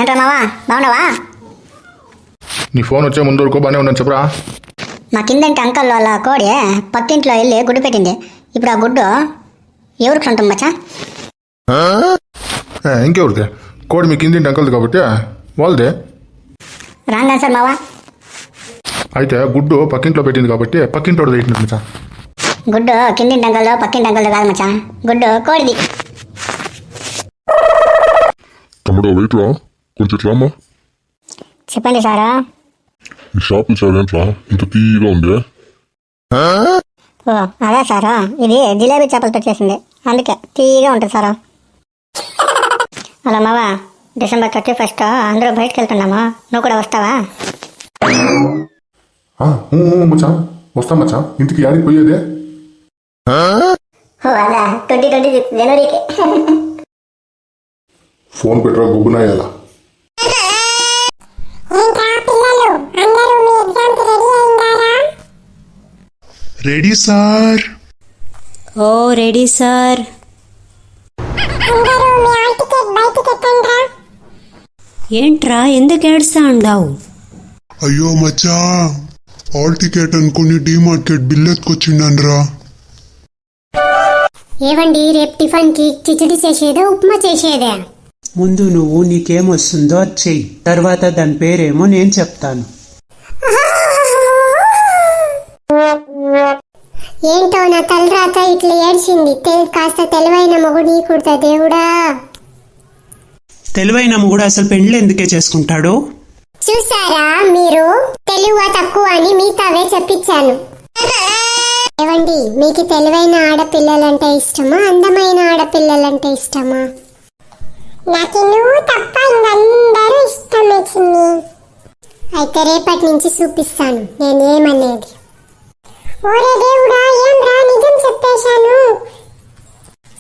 ఏంట్రా మావా బాగున్నావా? నీ ఫోన్ వచ్చే ముందు వరకు బాగానే ఉన్నాను చెప్పరా. మా కిందంటి అంకల్ వాళ్ళ కోడి పక్కింట్లో వెళ్ళి గుడ్డు పెట్టింది. ఇప్పుడు ఆ గుడ్డు ఎవరికి ఉంటుంది మచ్చా? ఇంకెవరిదే? కోడి మీ కిందింటి అంకల్ది కాబట్టి వాళ్ళదే. రాంగ్ ఆన్సర్ మావా. అయితే గుడ్డు పక్కింట్లో పెట్టింది కాబట్టి పక్కింటోడు పెట్టింది మచ్చా. గుడ్డు కిందింటి అంకల్దో పక్కింటి అంకల్దో కాదు మచ్చా, గుడ్డు కోడిది. తమ్ముడు వెయిట్ రా, కొంచెం రామ్మా. చెప్పండి సారా. ఈ షాపులు చాలేంట్రా ఇంత తీయగా ఉంది? ఓ అదే సారా, ఇది జిలేబీ చేపలతో చేసింది, అందుకే తీయగా ఉంటుంది సారా. హలో మావా, December 31 అందరూ బయటకు వెళ్తున్నామా, నువ్వు కూడా వస్తావా? మచ్చా వస్తా మచ్చా. ఇంటికి యాడికి పోయేదే? ఓ అదా 2026 జనవరికి. ఫోన్ పెట్టరా గుబ్బునాయాల. Ready sir. ఓ రెడీ సార్. ఏంట్రా ఎందుకు ఏడుస్తా ఉండావు? అయ్యో మచ్చా, హాల్ టికెట్ అనుకుని డీమార్కెట్ బిల్ ఎత్తుకొచ్చిండరా. ఏవండి, రేపు టిఫిన్ కి కిచిడి చేసేదా ఉప్మా చేసేదా? ముందు నువ్వు నీకేమొస్తుందో అది చెయ్యి, తర్వాత దాని పేరేమో నేను చెప్తాను. ఏంటో నా తలరాత ఇట్లా ఏడ్చింది. కాస్త తెలివైన మొగుడు నీకుడతా దేవుడా. తెలివైన మొగుడు అసలు పెండ్లు ఎందుకే చేసుకుంటాడు? చూసారా మీరు, తెలివ తక్కువ అని మీతావే చెప్పించాను. ఏవండి, మీకు తెలివైన ఆడపిల్లలంటే ఇష్టమా, అందమైన ఆడపిల్లలంటే ఇష్టమా? నాకు నువ్వు తప్ప అందరూ ఇష్టం వచ్చింది. అయితే రేపటి నుంచి చూపిస్తాను నేనేమనేది. ఓరే దేవుడా, ఏం రా నిజం చెప్పేశాను.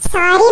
సారీ